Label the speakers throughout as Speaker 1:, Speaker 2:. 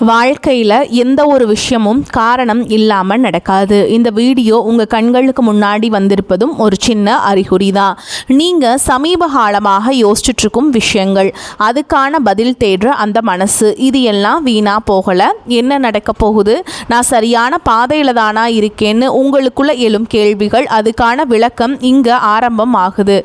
Speaker 1: வாழ்க்கையில் எந்த ஒரு விஷயமும் காரணம் இல்லாமல் நடக்காது. இந்த வீடியோ உங்கள் கண்களுக்கு முன்னாடி வந்திருப்பதும் ஒரு சின்ன அறிகுறி தான். நீங்கள் சமீப காலமாக யோசிச்சுட்ருக்கும் விஷயங்கள், அதுக்கான பதில் தேடுற அந்த மனசு, இது எல்லாம் வீணாக போகலை. என்ன நடக்க போகுது, நான் சரியான பாதையில் தானா இருக்கேன்னு உங்களுக்குள்ள எழும் கேள்விகள், அதுக்கான விளக்கம் இங்கே ஆரம்பம் ஆகுது.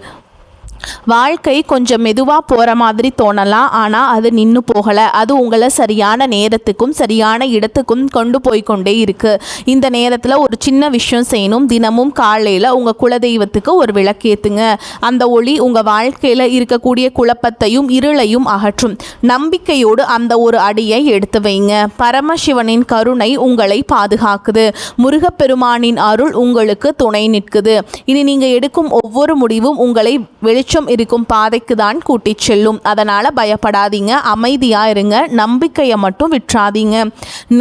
Speaker 1: வாழ்க்கை கொஞ்சம் மெதுவாக போகிற மாதிரி தோணலாம், ஆனால் அது நின்று போகலை. அது உங்களை சரியான நேரத்துக்கும் சரியான இடத்துக்கும் கொண்டு போய்கொண்டே இருக்குது. இந்த நேரத்தில் ஒரு சின்ன விஷயம் செய்யணும். தினமும் காலையில் உங்கள் குலதெய்வத்துக்கு ஒரு விளக்கேற்றுங்க. அந்த ஒளி உங்கள் வாழ்க்கையில் இருக்கக்கூடிய குழப்பத்தையும் இருளையும் அகற்றும். நம்பிக்கையோடு அந்த ஒரு அடியை எடுத்து வைங்க. பரமசிவனின் கருணை உங்களை பாதுகாக்குது. முருகப்பெருமானின் அருள் உங்களுக்கு துணை நிற்குது. இனி நீங்கள் எடுக்கும் ஒவ்வொரு முடிவும் உங்களை வெளிச்சம் இருக்கும் பாதைக்கு தான் கூட்டிச் செல்லும். அதனால பயப்படாதீங்க, அமைதியா இருங்க, நம்பிக்கையை மட்டும் விட்டுறாதீங்க.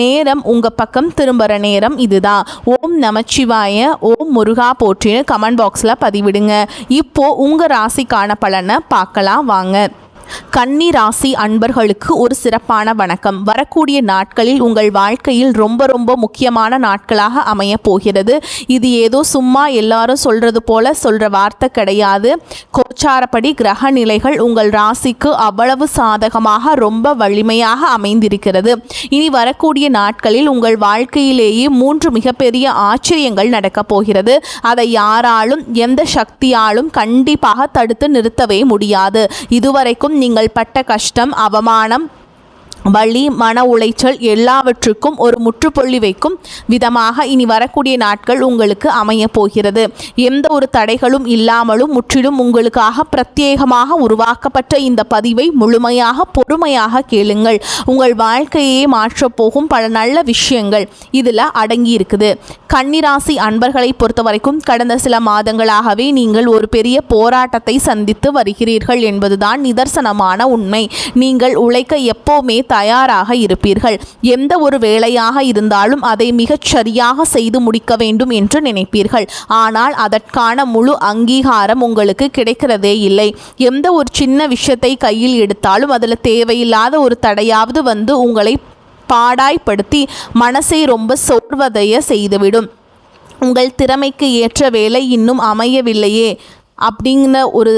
Speaker 1: நேரம் உங்க பக்கம் திரும்புற நேரம் இதுதான். ஓம் நமச்சிவாய, ஓம் முருகா போற்றின்னு கமெண்ட் பாக்ஸ்ல பதிவிடுங்க. இப்போ உங்க ராசிக்கான பலனை பார்க்கலாம் வாங்க. கன்னி ராசி அன்பர்களுக்கு ஒரு சிறப்பான வணக்கம். வரக்கூடிய நாட்களில் உங்கள் வாழ்க்கையில் ரொம்ப ரொம்ப முக்கியமான நாட்களாக அமைய போகிறது. இது ஏதோ சும்மா எல்லாரும் சொல்றது போல சொல்ற வார்த்தை கிடையாது. கோச்சாரப்படி கிரக நிலைகள் உங்கள் ராசிக்கு அவ்வளவு சாதகமாக ரொம்ப வலிமையாக அமைந்திருக்கிறது. இனி வரக்கூடிய நாட்களில் உங்கள் வாழ்க்கையிலேயே 3 மிகப்பெரிய ஆச்சரியங்கள் நடக்கப் போகிறது. அதை யாராலும் எந்த சக்தியாலும் கண்டிப்பாக தடுத்து நிறுத்தவே முடியாது. இதுவரைக்கும் நீங்கள் பட்ட கஷ்டம், அவமானம், வலி, மன உளைச்சல் எல்லாவற்றுக்கும் ஒரு முற்றுப்புள்ளி வைக்கும் விதமாக இனி வரக்கூடிய நாட்கள் உங்களுக்கு அமைய போகிறது. எந்த ஒரு தடைகளும் இல்லாமலும் முற்றிலும் உங்களுக்காக பிரத்யேகமாக உருவாக்கப்பட்ட இந்த பதிவை முழுமையாக பொறுமையாக கேளுங்கள். உங்கள் வாழ்க்கையே மாற்றப்போகும் பல நல்ல விஷயங்கள் இதில் அடங்கி இருக்குது. கன்னிராசி அன்பர்களை பொறுத்த வரைக்கும் கடந்த சில மாதங்களாகவே நீங்கள் ஒரு பெரிய போராட்டத்தை சந்தித்து வருகிறீர்கள் என்பதுதான் நிதர்சனமான உண்மை. நீங்கள் உழைக்க எப்போவுமே தயாராக இருப்பீர்கள். எந்த ஒரு வேலையாக இருந்தாலும் அதை மிகச் சரியாக செய்து முடிக்க வேண்டும் என்று நினைப்பீர்கள். ஆனால் அதற்கான முழு அங்கீகாரம் உங்களுக்கு கிடைக்கிறதே இல்லை. எந்த ஒரு சின்ன விஷயத்தை கையில் எடுத்தாலும் அதில் தேவையில்லாத ஒரு தடையாவது வந்து உங்களை பாடாய்படுத்தி மனசை ரொம்ப சோர்வடைய செய்துவிடும். உங்கள் திறமைக்கு ஏற்ற வேலை இன்னும் அமையவில்லையே அப்படிங்கிற ஒரு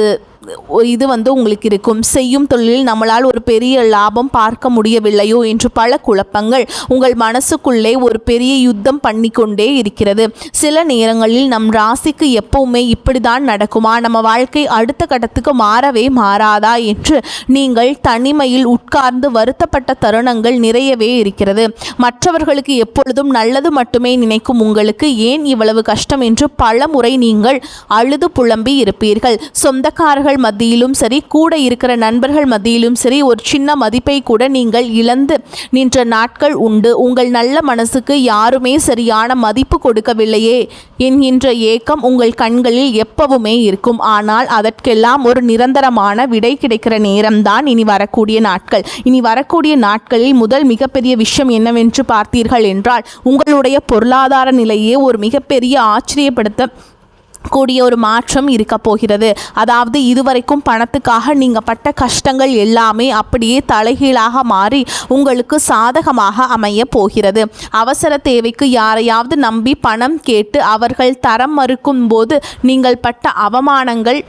Speaker 1: இது வந்து உங்களுக்கு இருக்கும். செய்யும் தொழிலில் நம்மளால் ஒரு பெரிய லாபம் பார்க்க முடியவில்லையோ என்று பல குழப்பங்கள் உங்கள் மனசுக்குள்ளே ஒரு பெரிய யுத்தம் பண்ணிக்கொண்டே இருக்கிறது. சில நேரங்களில் நம் ராசிக்கு எப்பவுமே இப்படிதான் நடக்குமா, நம்ம வாழ்க்கை அடுத்த கட்டத்துக்கு மாறவே மாறாதா என்று நீங்கள் தனிமையில் உட்கார்ந்து வருத்தப்பட்ட தருணங்கள் நிறையவே இருக்கிறது. மற்றவர்களுக்கு எப்பொழுதும் நல்லது மட்டுமே நினைக்கும் உங்களுக்கு ஏன் இவ்வளவு கஷ்டம் என்று பல முறை நீங்கள் அழுது புலம்பி இருப்பீர்கள். சொந்தக்காரர்கள் மத்தியிலும் சரி, கூட இருக்கிற நண்பர்கள் மத்தியிலும் சரி, ஒரு சின்ன மதிப்பை கூட நீங்கள் இழந்து நின்ற நாட்கள் உண்டு. உங்கள் நல்ல மனசுக்கு யாருமே சரியான மதிப்பு கொடுக்கவில்லையே என்கின்ற ஏக்கம் உங்கள் கண்களில் எப்பவுமே இருக்கும். ஆனால் அதற்கெல்லாம் ஒரு நிரந்தரமான விடை கிடைக்கிற நேரம்தான் இனி வரக்கூடிய நாட்கள். இனி வரக்கூடிய நாட்களில் முதல் மிகப்பெரிய விஷயம் என்னவென்று பார்த்தீர்கள் என்றால், உங்களுடைய பொருளாதார நிலையே ஒரு மிகப்பெரிய ஆச்சரியப்படுத்த கூடிய ஒரு மாற்றம் இருக்க போகிறது. அதாவது இதுவரைக்கும் பணத்துக்காக நீங்கள் பட்ட கஷ்டங்கள் எல்லாமே அப்படியே தலைகீழாக மாறி உங்களுக்கு சாதகமாக அமைய போகிறது. அவசர தேவைக்கு யாரையாவது நம்பி பணம் கேட்டு அவர்கள் தரம் மறுக்கும் போது நீங்கள் பட்ட அவமானங்கள்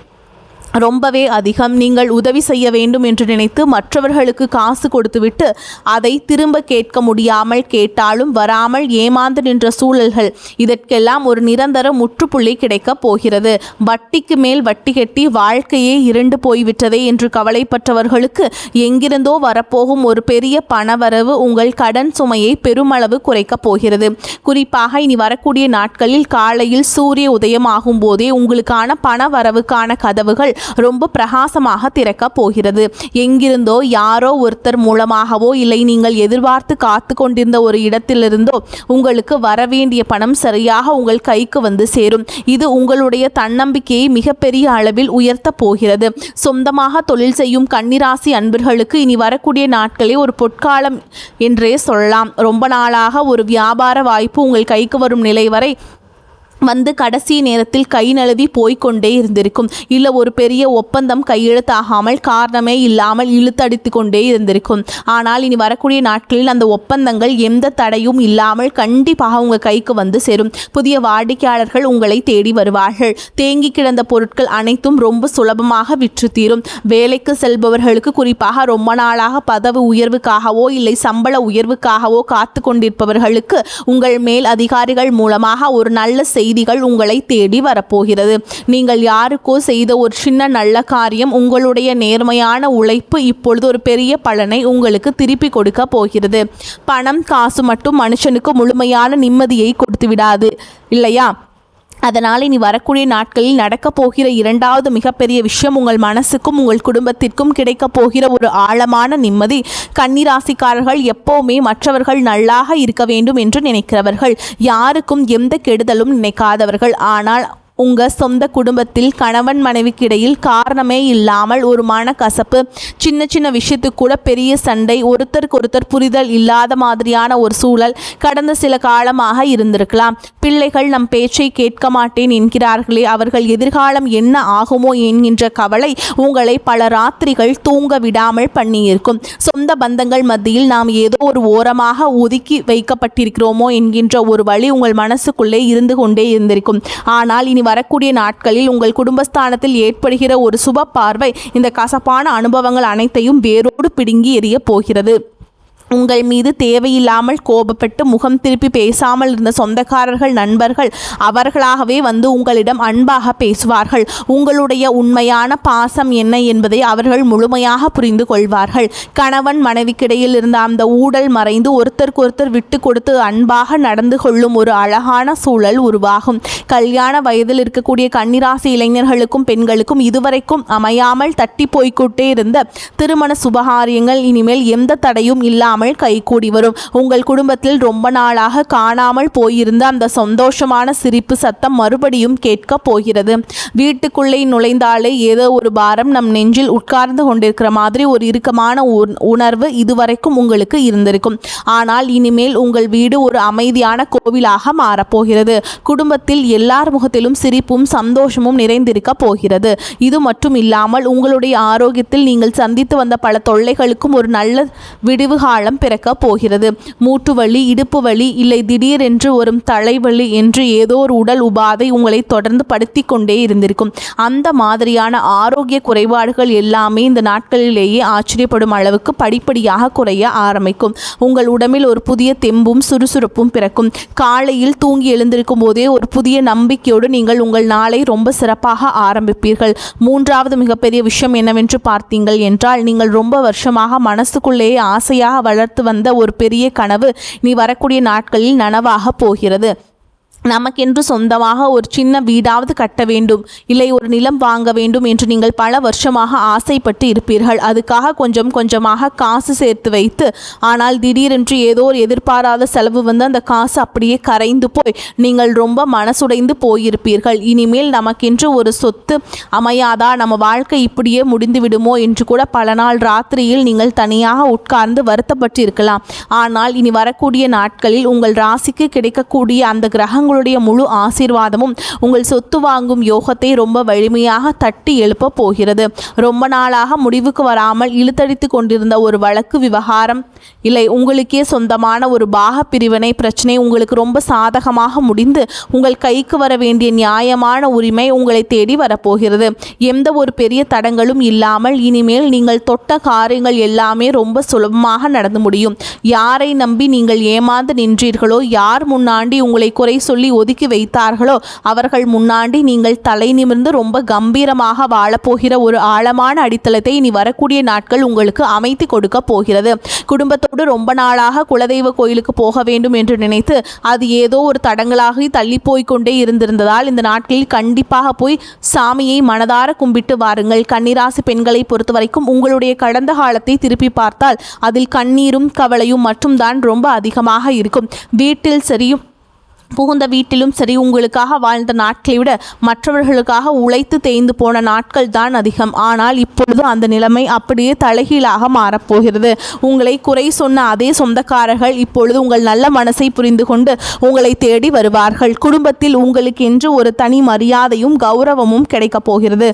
Speaker 1: ரொம்பவே அதிகம். நீங்கள் உதவி செய்ய வேண்டும் என்று நினைத்து மற்றவர்களுக்கு காசு கொடுத்துவிட்டு அதை திரும்ப கேட்க முடியாமல், கேட்டாலும் வராமல் ஏமாந்து நின்ற சூழல்கள், இதற்கெல்லாம் ஒரு நிரந்தர முற்றுப்புள்ளி கிடைக்கப் போகிறது. வட்டிக்கு மேல் வட்டி கட்டி வாழ்க்கையே இருண்டு போய்விட்டதே என்று கவலைப்பட்டவர்களுக்கு எங்கிருந்தோ வரப்போகும் ஒரு பெரிய பணவரவு உங்கள் கடன் சுமையை பெருமளவு குறைக்கப் போகிறது. குறிப்பாக இனி வரக்கூடிய நாட்களில் காலையில் சூரிய உதயமாகும் போதே உங்களுக்கான பணவரவுக்கான கதவுகள் ரொம்ப பிரகாசமாக திறக்க போகிறது. எங்கிருந்தோ யாரோ ஒருத்தர் மூலமாகவோ இல்லை நீங்கள் எதிர்பார்த்து காத்து கொண்டிருந்த ஒரு இடத்திலிருந்தோ உங்களுக்கு வரவேண்டிய பணம் சரியாக உங்கள் கைக்கு வந்து சேரும். இது உங்களுடைய தன்னம்பிக்கையை மிகப்பெரிய அளவில் உயர்த்த போகிறது. சொந்தமாக தொழில் செய்யும் கன்னிராசி அன்பர்களுக்கு இனி வரக்கூடிய நாட்களே ஒரு பொற்காலம் என்றே சொல்லலாம். ரொம்ப நாளாக ஒரு வியாபார வாய்ப்பு உங்கள் கைக்கு வரும் நிலை வரை வந்து கடைசி நேரத்தில் கை நழுவி போய்கொண்டே இருந்திருக்கும். இல்லை ஒரு பெரிய ஒப்பந்தம் கையெழுத்தாகாமல் காரணமே இல்லாமல் இழுத்தடித்து கொண்டே இருந்திருக்கும். ஆனால் இனி வரக்கூடிய நாட்களில் அந்த ஒப்பந்தங்கள் எந்த தடையும் இல்லாமல் கண்டிப்பாக உங்கள் கைக்கு வந்து சேரும். புதிய வாடிக்கையாளர்கள் உங்களை தேடி வருவார்கள். தேங்கி கிடந்த பொருட்கள் அனைத்தும் ரொம்ப சுலபமாக விற்று தீரும். வேலைக்கு செல்பவர்களுக்கு, குறிப்பாக ரொம்ப நாளாக பதவி உயர்வுக்காகவோ இல்லை சம்பள உயர்வுக்காகவோ காத்து கொண்டிருப்பவர்களுக்கு உங்கள் மேல் அதிகாரிகள் மூலமாக ஒரு நல்ல செய்திகள் உங்களை தேடி வரப்போகிறது. நீங்கள் யாருக்கோ செய்த ஒரு சின்ன நல்ல காரியம், உங்களுடைய நேர்மையான உழைப்பு இப்பொழுது ஒரு பெரிய பலனை உங்களுக்கு திருப்பி கொடுக்க போகிறது. பணம் காசு மட்டும் மனுஷனுக்கு முழுமையான நிம்மதியை கொடுத்து விடாது இல்லையா? அதனால் இனி வரக்கூடிய நாட்களில் நடக்கப் போகிற இரண்டாவது மிகப்பெரிய விஷயம், உங்கள் மனசுக்கும் உங்கள் குடும்பத்திற்கும் கிடைக்கப் போகிற ஒரு ஆழமான நிம்மதி. கன்னிராசிக்காரர்கள் எப்போவுமே மற்றவர்கள் நல்லாக இருக்க வேண்டும் என்று நினைக்கிறவர்கள், யாருக்கும் எந்த கெடுதலும் நினைக்காதவர்கள். ஆனால் உங்கள் சொந்த குடும்பத்தில் கணவன் மனைவிக்கு இடையில் காரணமே இல்லாமல் ஒரு மனக்கசப்பு, சின்ன சின்ன விஷயத்துக்கு கூட பெரிய சண்டை, ஒருத்தருக்கு புரிதல் இல்லாத மாதிரியான ஒரு சூழல் கடந்த சில காலமாக இருந்திருக்கலாம். பிள்ளைகள் நம் பேச்சை கேட்க மாட்டேன் என்கிறார்களே, அவர்கள் எதிர்காலம் என்ன ஆகுமோ என்கின்ற கவலை உங்களை பல ராத்திரிகள் தூங்க விடாமல் பண்ணியிருக்கும். சொந்த பந்தங்கள் மத்தியில் நாம் ஏதோ ஒரு ஓரமாக ஒதுக்கி வைக்கப்பட்டிருக்கிறோமோ என்கின்ற ஒரு வழி உங்கள் மனசுக்குள்ளே இருந்து கொண்டே இருந்திருக்கும். ஆனால் இனி வரக்கூடிய நாட்களில் உங்கள் குடும்பஸ்தானத்தில் ஏற்படுகிற ஒரு சுப பார்வை இந்த கசப்பான அனுபவங்கள் அனைத்தையும் வேரோடு பிடுங்கி எறிய போகிறது. உங்கள் மீது தேவையில்லாமல் கோபப்பட்டு முகம் திருப்பி பேசாமல் இருந்த சொந்தக்காரர்கள், நண்பர்கள் அவர்களாகவே வந்து உங்களிடம் அன்பாக பேசுவார்கள். உங்களுடைய உண்மையான பாசம் என்ன என்பதை அவர்கள் முழுமையாக புரிந்து கொள்வார்கள். கணவன் மனைவிக்கிடையில் இருந்த அந்த ஊடல் மறைந்து ஒருத்தருக்கு விட்டு கொடுத்து அன்பாக நடந்து கொள்ளும் ஒரு அழகான சூழல் உருவாகும். கல்யாண வயதில் இருக்கக்கூடிய கன்னிராசி இளைஞர்களுக்கும் பெண்களுக்கும் இதுவரைக்கும் அமையாமல் தட்டி போய்கொண்டே இருந்த திருமண சுபகாரியங்கள் இனிமேல் எந்த தடையும் இல்லாமல் கைகூடி வரும். உங்கள் குடும்பத்தில் ரொம்ப நாளாக காணாமல் போயிருந்த அந்த சந்தோஷமான சிரிப்பு சத்தம் மறுபடியும் கேட்க போகிறது. வீட்டுக்குள்ளே நுழைந்தாலே ஏதோ ஒரு பாரம் நம் நெஞ்சில் உட்கார்ந்து கொண்டிருக்கிற மாதிரி ஒரு இறுக்கமான உணர்வு இதுவரைக்கும் உங்களுக்கு இருந்திருக்கும். ஆனால் இனிமேல் உங்கள் வீடு ஒரு அமைதியான கோவிலாக மாறப்போகிறது. குடும்பத்தில் எல்லார் முகத்திலும் சிரிப்பும் சந்தோஷமும் நிறைந்திருக்க போகிறது. இது மட்டும் இல்லாமல் உங்களுடைய ஆரோக்கியத்தில் நீங்கள் சந்தித்து வந்த பல தொல்லைகளுக்கும் ஒரு நல்ல விடிவு காலம் பிறக்க போகிறது. மூட்டு வலி, இடுப்பு வலி, இல்லை திடீரென்று வரும் தலைவலி என்று ஏதோ ஒரு உடல் உபாதை உங்களை தொடர்ந்து படுத்தி கொண்டே இருந்திருக்கும். அந்த மாதிரியான ஆரோக்கிய குறைபாடுகள் எல்லாமே இந்த நாட்களிலேயே ஆச்சரியப்படும் அளவுக்கு படிப்படியாக குறைய ஆரம்பிக்கும். உங்கள் உடம்பில் ஒரு புதிய தெம்பும் சுறுசுறுப்பும் பிறக்கும். காலையில் தூங்கி எழுந்திருக்கும் போதே ஒரு புதிய நம்பிக்கையோடு நீங்கள் உங்கள் நாளை ரொம்ப சிறப்பாக ஆரம்பிப்பீர்கள். மூன்றாவது மிகப்பெரிய விஷயம் என்னவென்று பார்த்தீங்கள் என்றால், நீங்கள் ரொம்ப வருஷமாக மனசுக்குள்ளேயே ஆசையாக வளர்த்து வந்த ஒரு பெரிய கனவு நீ வரக்கூடிய நாட்களில் நனவாக போகிறது. நமக்கென்று சொந்தமாக ஒரு சின்ன வீடாவது கட்ட வேண்டும், இல்லை ஒரு நிலம் வாங்க வேண்டும் என்று நீங்கள் பல வருஷமாக ஆசைப்பட்டு இருப்பீர்கள். அதுக்காக கொஞ்சம் கொஞ்சமாக காசு சேர்த்து வைத்து, ஆனால் திடீரென்று ஏதோ ஒரு எதிர்பாராத செலவு வந்து அந்த காசு அப்படியே கரைந்து போய் நீங்கள் ரொம்ப மனசுடைந்து போயிருப்பீர்கள். இனிமேல் நமக்கென்று ஒரு சொத்து அமையாதா, நம்ம வாழ்க்கை இப்படியே முடிந்து விடுமோ என்று கூட பல நாள் ராத்திரியில் நீங்கள் தனியாக உட்கார்ந்து வருத்தப்பட்டு இருக்கலாம். ஆனால் இனி வரக்கூடிய நாட்களில் உங்கள் ராசிக்கு கிடைக்கக்கூடிய அந்த கிரகங்களுடைய முழு ஆசீர்வாதமும் உங்கள் சொத்து வாங்கும் யோகத்தை ரொம்ப வலிமையாக தட்டி எழுப்ப போகிறது. ரொம்ப நாளாக முடிவுக்கு வராமல் இழுத்தடித்து கொண்டிருந்த ஒரு வழக்கு விவகாரம், இல்லை உங்களுக்கே சொந்தமான ஒரு பாக பிரிவினை பிரச்சனை உங்களுக்கு ரொம்ப சாதகமாக முடிந்து உங்கள் கைக்கு வர வேண்டிய நியாயமான உரிமை உங்களை தேடி வரப்போகிறது. எந்த ஒரு பெரிய தடங்களும் இல்லாமல் இனிமேல் நீங்கள் தொட்ட காரியங்கள் எல்லாமே ரொம்ப சுலபமாக நடந்து முடியும். யாரை நம்பி நீங்கள் ஏமாந்து நின்றீர்களோ, யார் முன்னாடி உங்களை குறை சொல்லி ஒதுக்கி வைத்தார்களோ, அவர்கள் முன்னாடி நீங்கள் தலை நிமிர்ந்து ரொம்ப கம்பீரமாக வாழப்போகிற ஒரு ஆழமான அடித்தளத்தை இனி வரக்கூடிய நாட்கள் உங்களுக்கு அமைத்து கொடுக்க போகிறது. குடும்பத்தோடு ரொம்ப நாளாக குலதெய்வ கோயிலுக்கு போக வேண்டும் என்று நினைத்து அது ஏதோ ஒரு தடங்களாகி தள்ளி போய்கொண்டே இருந்திருந்ததால் இந்த நாட்களில் கண்டிப்பாக போய் சாமியை மனதார கும்பிட்டு வாருங்கள். கன்னிராசி பெண்களை பொறுத்த வரைக்கும் உங்களுடைய கடந்த காலத்தை திருப்பி பார்த்தால் அதில் கண்ணீரும் கவலையும் மட்டும்தான் ரொம்ப அதிகமாக இருக்கும். வீட்டில் சரியும் புகுந்த வீட்டிலும் சரி, உங்களுக்காக வாழ்ந்த நாட்களை விட மற்றவர்களுக்காக உழைத்து தேய்ந்து போன நாட்கள் தான் அதிகம். ஆனால் இப்பொழுது அந்த நிலைமை அப்படியே தலைகீழாக மாறப்போகிறது. உங்களை குறை சொன்ன அதே சொந்தக்காரர்கள் இப்பொழுது உங்கள் நல்ல மனசை புரிந்து கொண்டு உங்களை தேடி வருவார்கள். குடும்பத்தில் உங்களுக்கு என்று ஒரு தனி மரியாதையும் கௌரவமும் கிடைக்கப் போகிறது.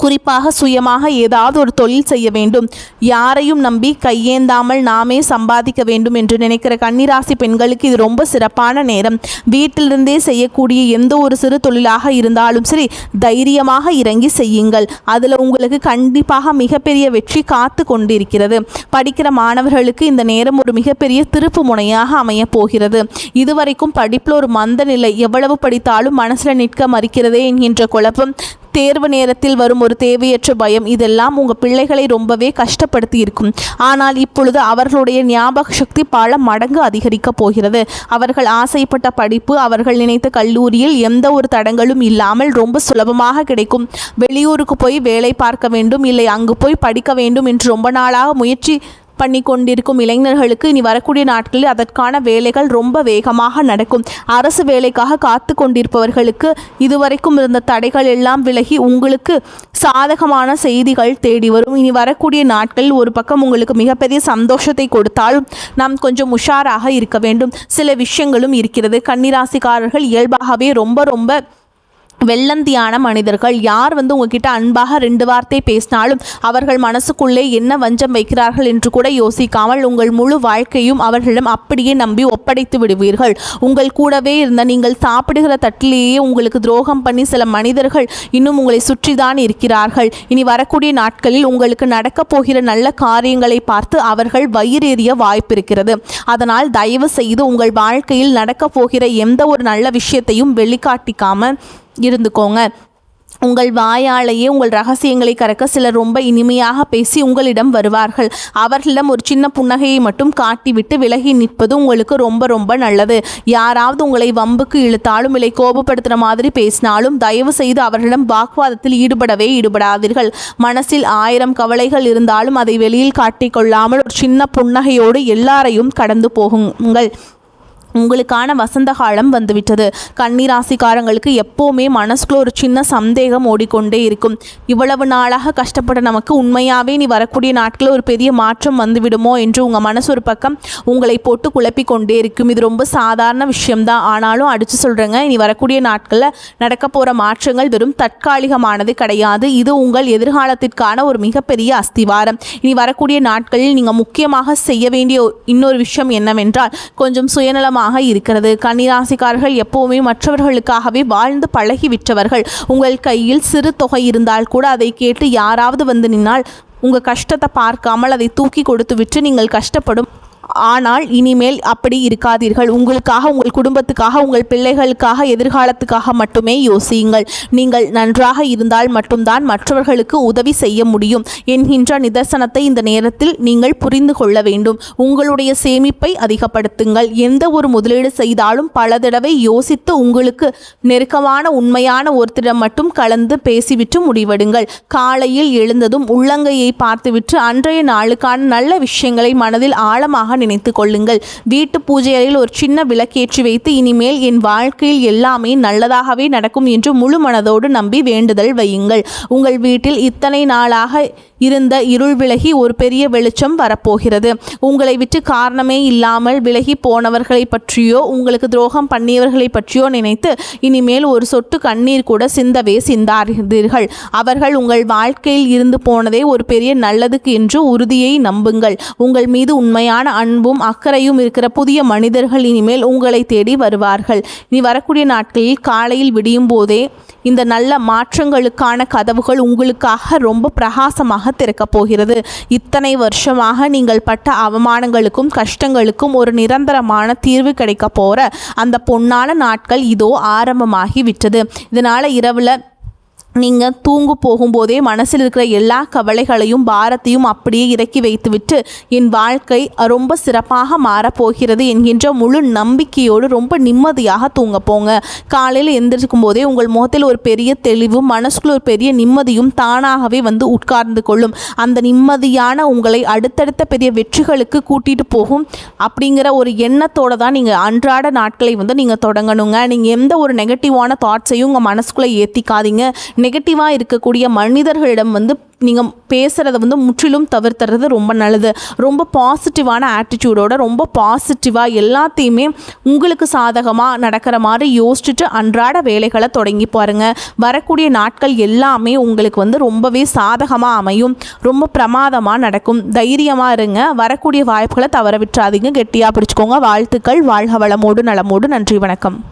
Speaker 1: குறிப்பாக சுயமாக ஏதாவது ஒரு தொழில் செய்ய வேண்டும், யாரையும் நம்பி கையேந்தாமல் நாமே சம்பாதிக்க வேண்டும் என்று நினைக்கிற கன்னிராசி பெண்களுக்கு இது ரொம்ப சிறப்பான நேரம். வீட்டிலிருந்தே செய்யக்கூடிய எந்த ஒரு சிறு தொழிலாக இருந்தாலும் சரி, தைரியமாக இறங்கி செய்யுங்கள். அதில் உங்களுக்கு கண்டிப்பாக மிகப்பெரிய வெற்றி காத்து கொண்டிருக்கிறது. படிக்கிற மாணவர்களுக்கு இந்த நேரம் ஒரு மிகப்பெரிய திருப்பு முனையாக அமையப் போகிறது. இதுவரைக்கும் படிப்பில் ஒரு மந்த நிலை, எவ்வளவு படித்தாலும் மனசில் நிற்க மறுக்கிறதே என்கின்ற குழப்பம், தேர்வு நேரத்தில் வரும் ஒரு தேவையற்ற பயம், இதெல்லாம் உங்கள் பிள்ளைகளை ரொம்பவே கஷ்டப்படுத்தி இருக்கும். ஆனால் இப்பொழுது அவர்களுடைய ஞாபக சக்தி பல மடங்கு அதிகரிக்கப் போகிறது. அவர்கள் ஆசைப்பட்ட படிப்பு அவர்கள் நினைத்த கல்லூரியில் எந்த ஒரு தடங்களும் இல்லாமல் ரொம்ப சுலபமாக கிடைக்கும். வெளியூருக்கு போய் வேலை பார்க்க வேண்டும், இல்லை அங்கு போய் படிக்க வேண்டும் என்று ரொம்ப நாளாக முயற்சி பண்ணி கொண்டிருக்கும் இளைஞர்களுக்கு இனி வரக்கூடிய நாட்களில் அதற்கான வேலைகள் ரொம்ப வேகமாக நடக்கும். அரசு வேலைக்காக காத்து கொண்டிருப்பவர்களுக்கு இதுவரைக்கும் இருந்த தடைகள் எல்லாம் விலகி உங்களுக்கு சாதகமான செய்திகள் தேடி வரும். இனி வரக்கூடிய நாட்களில் ஒரு பக்கம் உங்களுக்கு மிகப்பெரிய சந்தோஷத்தை கொடுத்தாலும் நாம் கொஞ்சம் உஷாராக இருக்க வேண்டும். சில விஷயங்களும் இருக்கிறது. கன்னிராசிக்காரர்கள் இயல்பாகவே ரொம்ப வெள்ளந்தியான மனிதர்கள். யார் உங்ககிட்ட அன்பாக 2 வார்த்தை பேசினாலும் அவர்கள் மனசுக்குள்ளே என்ன வஞ்சம் வைக்கிறார்கள் என்று கூட யோசிக்காமல் உங்கள் முழு வாழ்க்கையும் அவர்களிடம் அப்படியே நம்பி ஒப்படைத்து விடுவீர்கள். உங்கள் கூடவே இருந்த நீங்கள் சாப்பிடுகிற தட்டிலேயே உங்களுக்கு துரோகம் பண்ணி சில மனிதர்கள் இன்னும் உங்களை சுற்றிதான் இருக்கிறார்கள். இனி வரக்கூடிய நாட்களில் உங்களுக்கு நடக்கப் போகிற நல்ல காரியங்களை பார்த்து அவர்கள் வயிறெறிய வாய்ப்பு இருக்கிறது. அதனால் தயவு செய்து உங்கள் வாழ்க்கையில் நடக்கப் போகிற எந்த ஒரு நல்ல விஷயத்தையும் வெளிக்காட்டிக்காம இருந்துக்கோங்க. உங்கள் வாயாலேயே உங்கள் ரகசியங்களை கறக்க சிலர் ரொம்ப இனிமையாக பேசி உங்களிடம் வருவார்கள். அவர்களிடம் ஒரு சின்ன புன்னகையை மட்டும் காட்டிவிட்டு விலகி நிற்பது உங்களுக்கு ரொம்ப நல்லது. யாராவது உங்களை வம்புக்கு இழுத்தாலும் இல்லை கோபப்படுத்துகிற மாதிரி பேசினாலும் தயவு செய்து அவர்களிடம் வாக்குவாதத்தில் ஈடுபடாதீர்கள். மனசில் 1000 கவலைகள் இருந்தாலும் அதை வெளியில் காட்டிக்கொள்ளாமல் ஒரு சின்ன புன்னகையோடு எல்லாரையும் கடந்து போகுங்கள். உங்களுக்கான வசந்த காலம் வந்துவிட்டது. கன்னிராசிக்காரங்களுக்கு எப்போவுமே மனசுக்குள்ள ஒரு சின்ன சந்தேகம் ஓடிக்கொண்டே இருக்கும். இவ்வளவு நாளாக கஷ்டப்பட்ட நமக்கு உண்மையாகவே நீ வரக்கூடிய நாட்களில் ஒரு பெரிய மாற்றம் வந்துவிடுமோ என்று உங்கள் மனசு ஒரு பக்கம் உங்களை போட்டு குழப்பி கொண்டே இருக்கும். இது ரொம்ப சாதாரண விஷயம்தான். ஆனாலும் அடித்து சொல்கிறேங்க, இனி வரக்கூடிய நாட்களில் நடக்க போகிற மாற்றங்கள் வெறும் தற்காலிகமானது கிடையாது. இது உங்கள் எதிர்காலத்திற்கான ஒரு மிகப்பெரிய அஸ்திவாரம். இனி வரக்கூடிய நாட்களில் நீங்கள் முக்கியமாக செய்ய வேண்டிய இன்னொரு விஷயம் என்னவென்றால் கொஞ்சம் சுயநலமாக இருக்கிறது. கன்னிராசிக்காரர்கள் எப்பவுமே மற்றவர்களுக்காகவே வாழ்ந்து பழகிவிட்டவர்கள். உங்கள் கையில் சிறு தொகை இருந்தால் கூட அதை கேட்டு யாராவது நின்னால் உங்கள் கஷ்டத்தை பார்க்காமல் அதை தூக்கி கொடுத்து விட்டு நீங்கள் கஷ்டப்படும். ஆனால் இனிமேல் அப்படி இருக்காதீர்கள். உங்களுக்காக, உங்கள் குடும்பத்துக்காக, உங்கள் பிள்ளைகளுக்காக, எதிர்காலத்துக்காக மட்டுமே யோசியுங்கள். நீங்கள் நன்றாக இருந்தால் மட்டும்தான் மற்றவர்களுக்கு உதவி செய்ய முடியும் என்கின்ற நிதர்சனத்தை இந்த நேரத்தில் நீங்கள் புரிந்து கொள்ள வேண்டும். உங்களுடைய சேமிப்பை அதிகப்படுத்துங்கள். எந்த ஒரு முதலீடு செய்தாலும் பல தடவை யோசித்து உங்களுக்கு நெருக்கமான உண்மையான ஒருத்தரிடம் மட்டும் கலந்து பேசிவிட்டு முடிவெடுங்கள். காலையில் எழுந்ததும் உள்ளங்கையை பார்த்துவிட்டு அன்றைய நாளுக்கான நல்ல விஷயங்களை மனதில் ஆழமாக நினைத்து கொள்ளுங்கள். வீட்டு பூஜை அறையில் ஒரு சின்ன விளக்கேற்றி வைத்து இனிமேல் என் வாழ்க்கையில் எல்லாமே நல்லதாகவே நடக்கும் என்று முழு மனதோடு நம்பி வேண்டுதல் வையுங்கள். உங்கள் வீட்டில் இத்தனை நாளாக இருந்த இருள் விலகி ஒரு பெரிய வெளிச்சம் வரப்போகிறது. உங்களை விட்டு காரணமே இல்லாமல் விலகி போனவர்களை பற்றியோ உங்களுக்கு துரோகம் பண்ணியவர்களை பற்றியோ நினைத்து இனிமேல் ஒரு சொட்டு கண்ணீர் கூட சிந்தாதீர்கள். அவர்கள் உங்கள் வாழ்க்கையில் இருந்து போனதே ஒரு பெரிய நல்லதுக்கு என்று உறுதியை நம்புங்கள். உங்கள் மீது உண்மையான அன்பும் அக்கறையும் இருக்கிற புதிய மனிதர்கள் இனிமேல் உங்களை தேடி வருவார்கள். இனி வரக்கூடிய நாட்களில் காலையில் விடியும் போதே இந்த நல்ல மாற்றங்களுக்கான கதவுகள் உங்களுக்காக ரொம்ப பிரகாசமாக திறக்கப் போகிறது. இத்தனை வருஷமாக நீங்கள் பட்ட அவமானங்களுக்கும் கஷ்டங்களுக்கும் ஒரு நிரந்தரமான தீர்வு கிடைக்க போகிற அந்த பொன்னான நாட்கள் இதோ ஆரம்பமாகி விட்டது. இதனால் இரவில் நீங்கள் தூங்கு போகும்போதே மனசில் இருக்கிற எல்லா கவலைகளையும் பாரத்தையும் அப்படியே இறக்கி வைத்துவிட்டு என் வாழ்க்கை ரொம்ப சிறப்பாக மாறப்போகிறது என்கின்ற முழு நம்பிக்கையோடு ரொம்ப நிம்மதியாக தூங்க போங்க. காலையில் எந்திரிக்கும் போதே உங்கள் முகத்தில் ஒரு பெரிய தெளிவும் மனசுக்குள்ள ஒரு பெரிய நிம்மதியும் தானாகவே வந்து உட்கார்ந்து கொள்ளும். அந்த நிம்மதியான உங்களை அடுத்தடுத்த பெரிய வெற்றிகளுக்கு கூட்டிகிட்டு போகும் அப்படிங்கிற ஒரு எண்ணத்தோடு தான் நீங்கள் அன்றாட நாட்களை வந்து நீங்கள் தொடங்கணுங்க. நீங்கள் எந்த ஒரு நெகட்டிவான தாட்ஸையும் உங்கள் மனசுக்குள்ளே ஏற்றிக்காதீங்க. நெகட்டிவாக இருக்கக்கூடிய மனிதர்களிடம் வந்து நீங்கள் பேசுகிறத வந்து முற்றிலும் தவிர்த்துறது ரொம்ப நல்லது. ரொம்ப பாசிட்டிவான ஆட்டிடியூடோட ரொம்ப பாசிட்டிவாக எல்லாத்தையுமே உங்களுக்கு சாதகமாக நடக்கிற மாதிரி யோசிச்சுட்டு அன்றாட வேலைகளை தொடங்கி பாருங்கள். வரக்கூடிய நாட்கள் எல்லாமே உங்களுக்கு வந்து ரொம்பவே சாதகமாக அமையும். ரொம்ப பிரமாதமாக நடக்கும். தைரியமாக இருங்க. வரக்கூடிய வாய்ப்புகளை தவற விட்டுறாதீங்க. கெட்டியாக பிடிச்சிக்கோங்க. வாழ்த்துக்கள். வாழ்க வளமோடு நலமோடு. நன்றி, வணக்கம்.